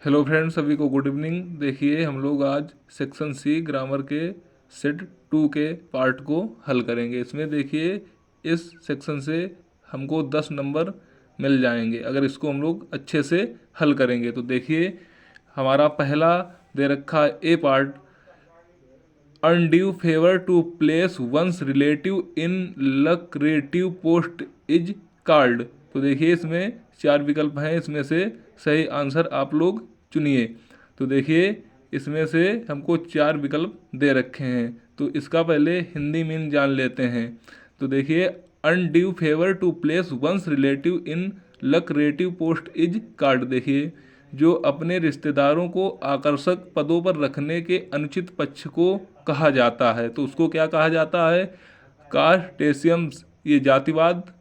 Hello friends, सभी को good evening. देखिए हम लोग आज सेक्शन सी ग्रामर के सेट 2 के पार्ट को हल करेंगे। इसमें देखिए इस सेक्शन से हमको 10 नंबर मिल जाएंगे अगर इसको हम लोग अच्छे से हल करेंगे। तो देखिए हमारा पहला दे रखा है A part, undue favour to place one's relative in lucrative post is called. तो देखिए इसमें 4 विकल्प हैं, इसमें से सही आंसर आप लोग चुनिए। तो देखिए इसमें से हमको 4 विकल्प दे रखे हैं, तो इसका पहले हिंदी मीन जान लेते हैं। तो देखिए undue favour to place one's relative in lucrative post is called. देखिए जो अपने रिश्तेदारों को आकर्षक पदों पर रखने के अनुचित पक्ष को कहा जाता है, तो उसको क्या कहा जाता है? कास्टेशियम्स, ये जातिवाद,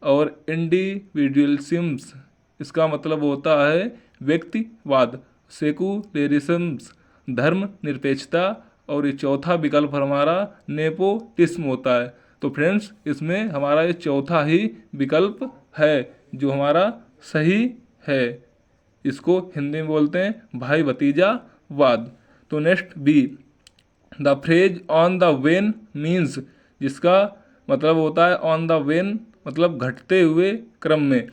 और इंडिविजुअलिज्म्स, इसका मतलब होता है व्यक्तिवाद, सेकुलरिज्म्स, धर्म निरपेक्षता, और ये चौथा विकल्प हमारा नेपोटिज्म होता है। तो फ्रेंड्स इसमें हमारा ये चौथा ही विकल्प है जो हमारा सही है। इसको हिंदी में बोलते हैं भाई भतीजा वाद। तो next B, the phrase on the wane means, जिसका मतलब होता है ऑन द वेन मतलब घटते हुए क्रम में,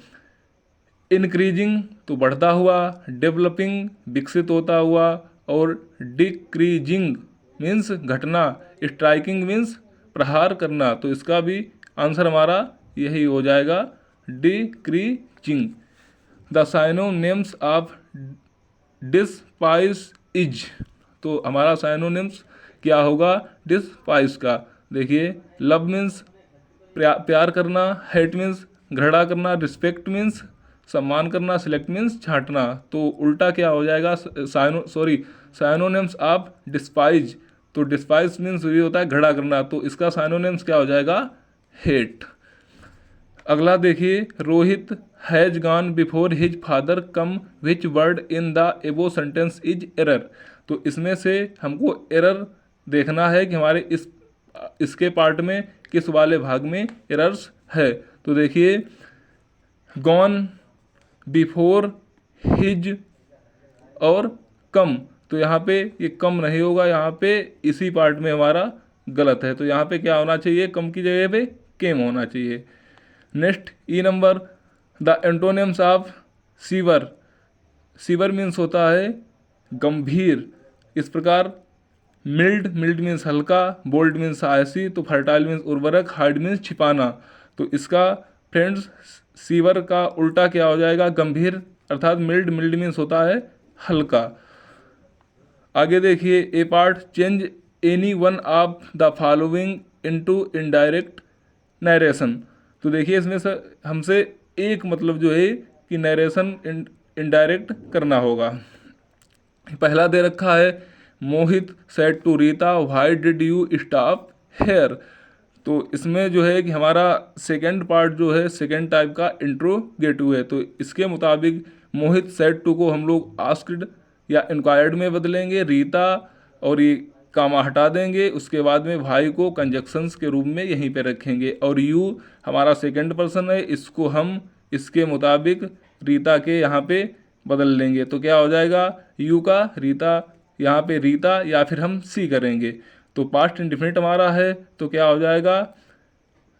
इंक्रीजिंग तो बढ़ता हुआ, डेवलपिंग विकसित होता हुआ, और डिक्रीजिंग मीन्स घटना, स्ट्राइकिंग मीन्स प्रहार करना। तो इसका भी आंसर हमारा यही हो जाएगा, decreasing. The synonyms of despise is, तो हमारा साइनोनिम्स क्या होगा डिस्पाइस का? देखिए लव मीन्स प्यार करना, हेट मीन्स घृणा करना, रिस्पेक्ट मीन्स सम्मान करना, सिलेक्ट मीन्स छांटना। तो उल्टा क्या हो जाएगा? साइनोनिम्स ऑफ डिस्पाइज, तो डिस्पाइज मीन्स ये होता है घृणा करना, तो इसका साइनोनिम्स क्या हो जाएगा? हेट। अगला देखिए, Rohit has gone before his father come which word in the एबो सेंटेंस इज एरर। तो इसमें से हमको एरर देखना है कि हमारे इसके पार्ट में किस वाले भाग में एरर्स है। तो देखिए गॉन, बिफोर, हिज और कम, तो यहाँ पे ये कम नहीं होगा, यहाँ पे इसी पार्ट में हमारा गलत है। तो यहाँ पे क्या होना चाहिए? कम की जगह पे केम होना चाहिए। Next E number, the antonyms of sewer. Sewer means होता है गंभीर। इस प्रकार मिल्ड, मिल्ड मीन्स हल्का, बोल्ड मीन्स साहसी, तो फर्टाइल मीन्स उर्वरक, हार्ड मीन्स छिपाना। तो इसका फ्रेंड्स सीवर का उल्टा क्या हो जाएगा? गंभीर, अर्थात मिल्ड। मिल्ड मीन्स होता है हल्का। आगे देखिए A part, change any one of the following into indirect narration. तो देखिए इसमें से हमसे एक मतलब जो है कि नरेशन इनडायरेक्ट करना होगा। पहला दे रखा है, Mohit said to Rita why did you stop here. तो इसमें जो है कि हमारा सेकंड पार्ट जो है सेकंड टाइप का इंट्रोगेटिव है। तो इसके मुताबिक मोहित सेड टू को हम लोग आस्क्ड या इंक्वायर्ड में बदलेंगे, रीता और ये कामा हटा देंगे, उसके बाद में भाई को कंजक्शंस के रूप में यहीं पे रखेंगे, और यू हमारा सेकंड पर्सन है, इसको हम इसके मुताबिक रीता के यहाँ पे बदल लेंगे। तो क्या हो जाएगा? यू का रीता, यहाँ पे रीता, या फिर हम सी करेंगे। तो पास्ट इंडिफिनिट हमारा है, तो क्या हो जाएगा?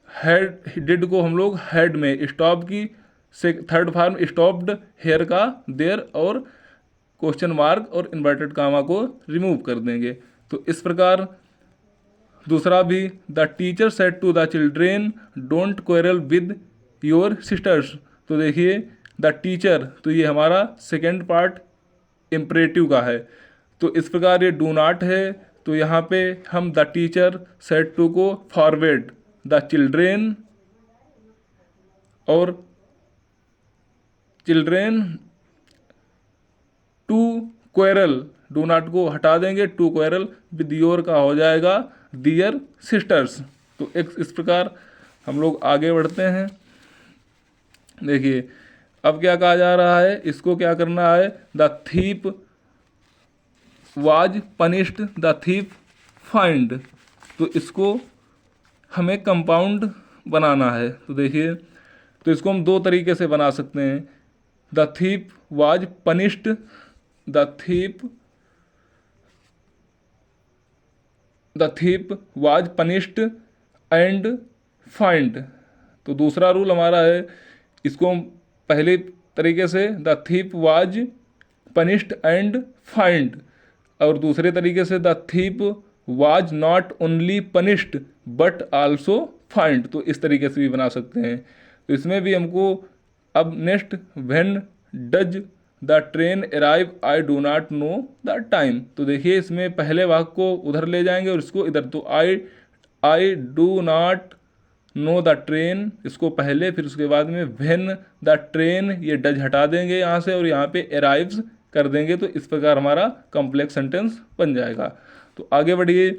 हैड, डिड को हम लोग हैड में, स्टॉप की से थर्ड फॉर्म स्टॉप्ड, हेयर का देर, और क्वेश्चन मार्क और इन्वर्टेड कामा को रिमूव कर देंगे। तो इस प्रकार दूसरा भी, the teacher said to the children don't quarrel with your sisters. तो देखिए द टीचर, तो ये हमारा सेकेंड पार्ट इम्परेटिव का है। तो इस प्रकार ये डू नॉट है, तो यहाँ पे हम द टीचर सेड टू को फॉरवर्ड द चिल्ड्रेन, और children to quarrel, do not को हटा देंगे, टू क्वेरल विद योर का हो जाएगा दियर सिस्टर्स। तो एक इस प्रकार हम लोग आगे बढ़ते हैं। देखिए अब क्या कहा जा रहा है, इसको क्या करना है? The thief was punished, the thief find. तो इसको हमें कंपाउंड बनाना है। तो देखिए तो इसको हम दो तरीके से बना सकते हैं। The thief was punished the thief was punished and find. तो दूसरा रूल हमारा है, इसको हम पहले तरीके से the thief was punished and find, और दूसरे तरीके से the thief was not only punished but also find. तो इस तरीके से भी बना सकते हैं। तो इसमें भी हमको अब next, when does the train arrive I do not know the time. तो देखिए इसमें पहले वाक्य को उधर ले जाएंगे और इसको इधर। तो I do not know the train, इसको पहले, फिर उसके बाद में व्हेन द ट्रेन, ये डज हटा देंगे यहाँ से और यहाँ पे अराइव्स कर देंगे। तो इस प्रकार हमारा कॉम्प्लेक्स सेंटेंस बन जाएगा। तो आगे बढ़िए,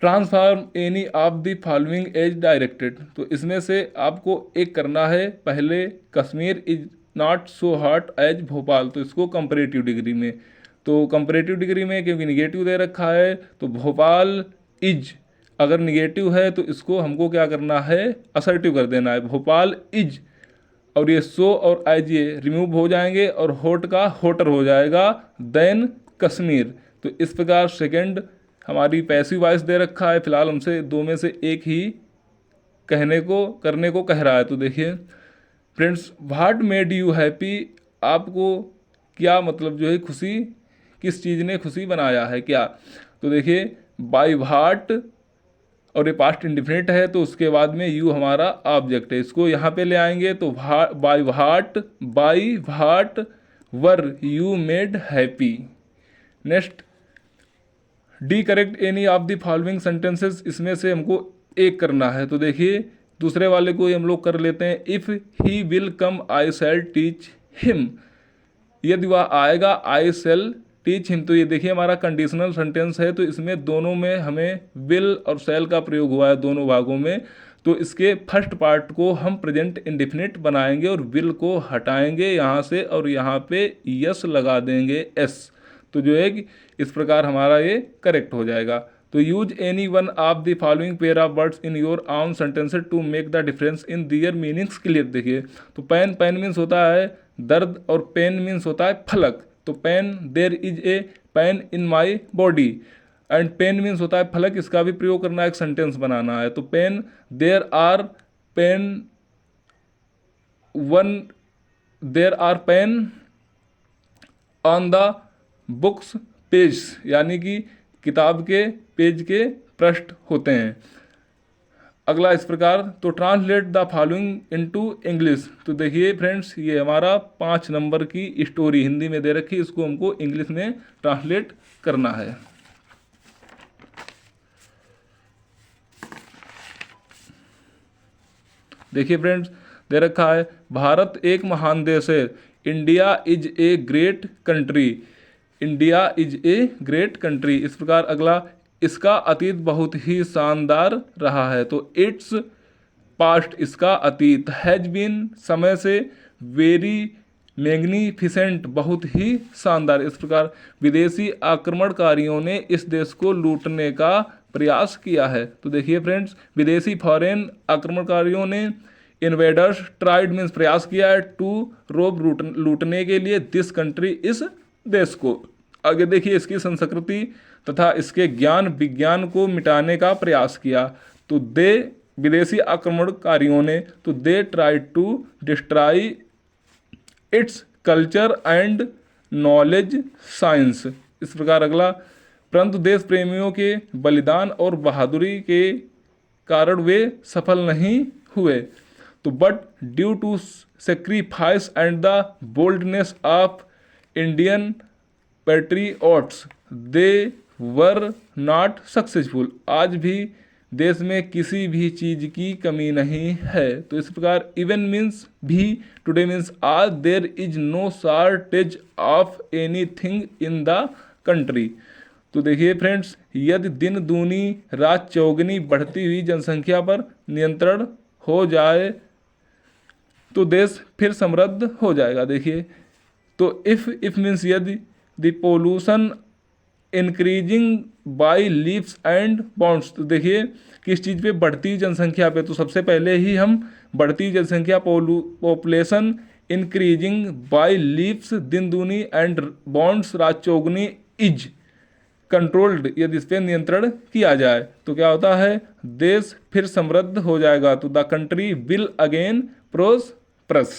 transform any of the following as directed. तो इसमें से आपको एक करना है, पहले Kashmir is not so hot as Bhopal. तो इसको कंपैरेटिव डिग्री में, तो कंपैरेटिव डिग्री में क्योंकि निगेटिव दे रखा है, तो भोपाल इज अगर निगेटिव है तो इसको हमको क्या करना है, असर्टिव कर देना है, भोपाल इज, और ये सो और एज ये रिमूव हो जाएंगे और होट का होटर हो जाएगा, देन कश्मीर। तो इस प्रकार सेकंड हमारी पैसिव वॉइस दे रखा है, फिलहाल हमसे दो में से एक ही कहने को करने को कह रहा है। तो देखिए friends, what made you happy, आपको क्या मतलब जो है खुशी, किस चीज़ ने खुशी बनाया है क्या। तो देखिए बाय व्हाट, और ये पास्ट इंडिफिनिट है तो उसके बाद में यू हमारा ऑब्जेक्ट है, इसको यहाँ पे ले आएंगे। तो by what were you made happy. Next, D correct any of the following sentences, इसमें से हमको एक करना है। तो देखिए दूसरे वाले को हम लोग कर लेते हैं, if he will come I shall teach him, यदि वह आएगा आई शैल टीच हिम। तो ये देखिए हमारा कंडीशनल सेंटेंस है, तो इसमें दोनों में हमें विल और शैल का प्रयोग हुआ है दोनों भागों में। तो इसके फर्स्ट पार्ट को हम प्रेजेंट इंडेफिनिट बनाएंगे और विल को हटाएंगे यहाँ से और यहाँ पे यस लगा देंगे एस। तो जो है कि इस प्रकार हमारा ये करेक्ट हो जाएगा। तो use any one of the following pair of words in your own sentences to make the difference in their meanings clear. देखिए तो पेन, पेन मीन्स होता है दर्द, और पेन मीन्स होता है फलक। तो pen, there is a pain in my body, and pane means होता है फलक, इसका भी प्रयोग करना है, एक सेंटेंस बनाना है। तो pen, there are pane on the books page, यानी कि किताब के पेज के पृष्ठ होते हैं। अगला इस प्रकार, तो translate the following into English. तो देखिए फ्रेंड्स, ये हमारा 5 नंबर की स्टोरी हिंदी में दे रखी है, इसको हमको इंग्लिश में ट्रांसलेट करना है। देखिए फ्रेंड्स, दे रखा है भारत एक महान देश है, India is a great country, India is a great country. इस प्रकार अगला, इसका अतीत बहुत ही शानदार रहा है। तो इट्स पास्ट, इसका अतीत, हैज बीन समय से, वेरी मैग्निफिसेंट, बहुत ही शानदार। इस प्रकार विदेशी आक्रमणकारियों ने इस देश को लूटने का प्रयास किया है। तो देखिए फ्रेंड्स, विदेशी फॉरेन आक्रमणकारियों ने, इन्वेडर्स ट्राइड मीन्स प्रयास किया है, टू रोब लूटने के लिए, दिस कंट्री इस देश को। आगे देखिए, इसकी संस्कृति तथा इसके ज्ञान विज्ञान को मिटाने का प्रयास किया। तो दे, विदेशी आक्रमणकारियों ने, तो they try to destroy its culture and knowledge science. इस प्रकार अगला, परंतु देश प्रेमियों के बलिदान और बहादुरी के कारण वे सफल नहीं हुए। तो but due to sacrifice and the boldness of Indian patriots they were not successful. आज भी देश में किसी भी चीज़ की कमी नहीं है। तो इस प्रकार इवन मीन्स भी, टुडे मीन्स आज, there is no shortage of anything in the country. तो देखिए फ्रेंड्स, यदि दिन दूनी रात चौगुनी बढ़ती हुई जनसंख्या पर नियंत्रण हो जाए तो देश फिर समृद्ध हो जाएगा। देखिए तो इफ मीन्स यदि, the pollution increasing by leaps and bounds. तो देखिए किस चीज़ पे, बढ़ती जनसंख्या पे। तो सबसे पहले ही हम बढ़ती जनसंख्या, पॉपुलेशन इंक्रीजिंग बाय लीव्स दिन दूनी एंड बॉन्ड्स रात चौगुनी इज कंट्रोल्ड, यदि इस पर नियंत्रण किया जाए तो क्या होता है, देश फिर समृद्ध हो जाएगा। तो द कंट्री विल अगेन प्रोस्प्रस।